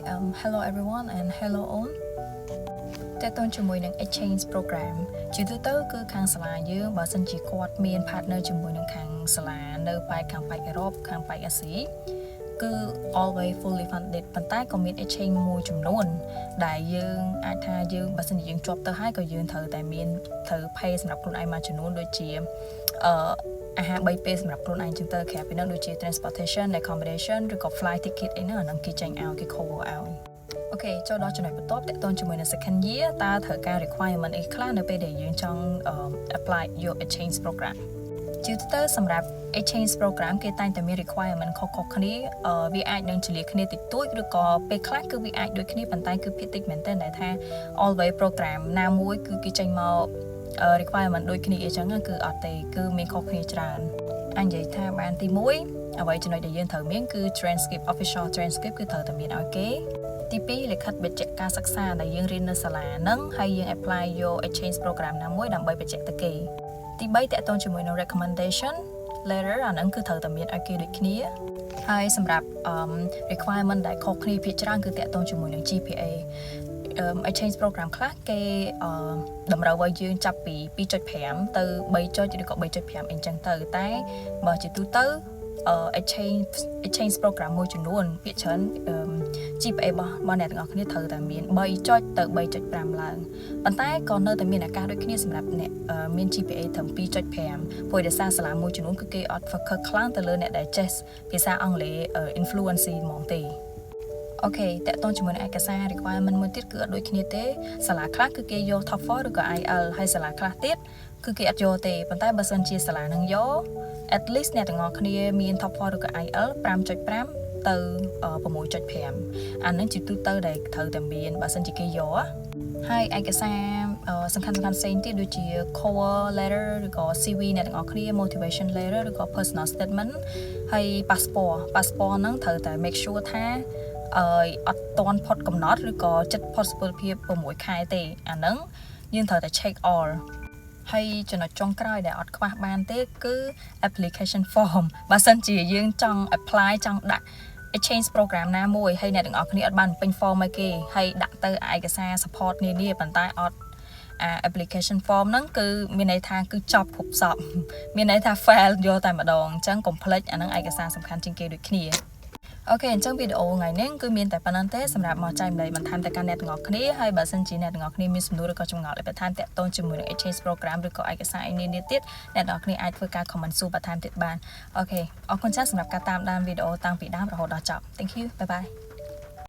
Hello everyone and hello all តែតើជាមួយនឹង exchange program ជាទូទៅគឺខាងសាលាយើងបើសិនជាគាត់មាន partner ជាមួយនឹងខាងសាលានៅប៉ែកខាងប៉ែកអឺរ៉ុបខាងប៉ែកអាស៊ីគឺ always fully funded ប៉ុន្តែក៏មាន exchange មួយចំនួនដែលយើងអាចថាយើងបើសិនជាយើងជាប់ទៅហើយក៏យើងត្រូវតែមានត្រូវ pay សម្រាប់ខ្លួនឯងមួយចំនួនដូចជាអាហារ3ពេលសម្រាប់ខ្លួនឯងចឹងទៅក្រៅពីនោះដូចជា transportation accommodation ឬក៏ flight ticket អីហ្នឹងគេចេញឲ្យគេ cover ឲ្យអូខេចូលដល់ចំណុចបន្ទាប់តកតងជាមួយនឹង second year តើត្រូវការ requirement អីខ្លះនៅពេលដែលយើងចង់ apply your exchange program ជាទូទៅសម្រាប់ exchange program គេតែងតែមាន requirement ខុសៗគ្នាវាអាចនឹងឆ្លៀតគ្នាតិចតួចឬក៏ពេលខ្លះគឺវាអាចដូចគ្នាប៉ុន្តែគឺភាគតិចមែនទែនដែលថា always program ណាមួយគឺគេចេញមក requirement ដូចគ្នាអញ្ចឹងគឺអត់ទេគឺមានខុសគ្នាច្រើនអញនិយាយថាបានទី1អ្វីចំណុចដែលយើងត្រូវមានគឺ transcript official transcript គឺត្រូវតែមានឲ្យគេទី2លិខិតបញ្ជាក់ការសិក្សាដែលយើងរៀននៅសាលាហ្នឹងហើយយើង apply យក exchange program ណាមួយដើម្បីបញ្ជាក់ទៅគេទី3តកតងជាមួយនឹង recommendation letter អាហ្នឹងគឺត្រូវតែមានឲ្យគេដូចគ្នាហើយសម្រាប់ requirement ដែលខុសគ្នាភាគច្រើនគឺតកតងជាមួយនឹង GPA exchange program ខ្លះគេតម្រូវឲ្យយើងចាប់ពី 2.5 ទៅ3.0 ឬក៏ 3.5 អីចឹងទៅតែបើជាទូទៅexchange program មួយចំនួនភាគច្រើនGPA របស់អ្នកទាំងអស់គ្នាត្រូវតែមាន 3.0 ទៅ 3.5 ឡើងប៉ុន្តែក៏នៅតែមានឱកាសដូចគ្នាសម្រាប់អ្នកមាន GPA ត្រឹម 2.5 ព្រោះដោយសារសាលាមួយចំនួនគឺគេអត់ focus ខ្លាំងទៅលើអ្នកដែលចេះភាសាអង់គ្លេស influency ហ្មងទេអូខេតកតងជាមួយនឹងឯកសារ requirement មួយទៀតគឺអត់ដូចគ្នាទេសាលាខ្លះគឺគេយក TOEFL ឬក៏ IELTS ហើយសាលាខ្លះទៀតគឺគេអត់យកទេប៉ុន្តែបើសិនជាសាលានឹងយក at least អ្នកទាំងអស់គ្នាមាន TOEFL ឬក៏ IELTS 5.5 ទៅ 6.5 អានឹងជាទូទៅដែលត្រូវតែមានបើសិនជាគេយកហើយឯកសារសំខាន់ៗផ្សេងទៀតដូចជា cover letter ឬក៏ CV អ្នកទាំងអស់គ្នា motivation letter ឬក៏ personal statement ហើយ passport ហ្នឹងត្រូវតែ make sure ថាអត់តន់ផុតកំណត់ឬក៏ចិត្តផុតសុពលភាព6ខែទេអាហ្នឹងយើងត្រូវតែ check all ហើយចំណុចចុងក្រោយដែលអត់ខ្វះបានទេគឺ application form បើសិនជាយើងចង់ apply ចង់ដាក់ exchange program ណាមួយហើយអ្នកទាំងអស់គ្នាអត់បានពេញ form ឲ្យគេហើយដាក់ទៅឯកសារ support នានាប៉ុន្តែអត់application form ហ្នឹងគឺមានន័យថាគឺចប់គ្រប់សពមានន័យថា fail យកតែម្ដងអញ្ចឹង complete អាហ្នឹងឯកសារសំខាន់ជាងគេដូចគ្នាអូខេអញ្ចឹងវីដេអូថ្ងៃនេះគឺមានតែប៉ុណ្្នឹងទេសម្រាប់មកចែកម្លែកបន្ថែមទៅកាន់អ្នកទាំងអស់គ្នាហើយបើសិនជាអ្នកទាំងអស់គ្នាមានសំណួរឬក៏ចម្ងល់អីបន្ថែមតាក់ទងជាមួយនឹង exchange program ឬក៏ឯកសារអីនានាទៀតអ្នកទាំងអស់គ្នាអាចធ្វើការ comment សួរបន្ថែមទៀតបានអូខេអរគុណចាស់សម្រាប់ការតាមដានវីដេអូតាំងពីដើមរហូតដល់ចប់ Thank you bye bye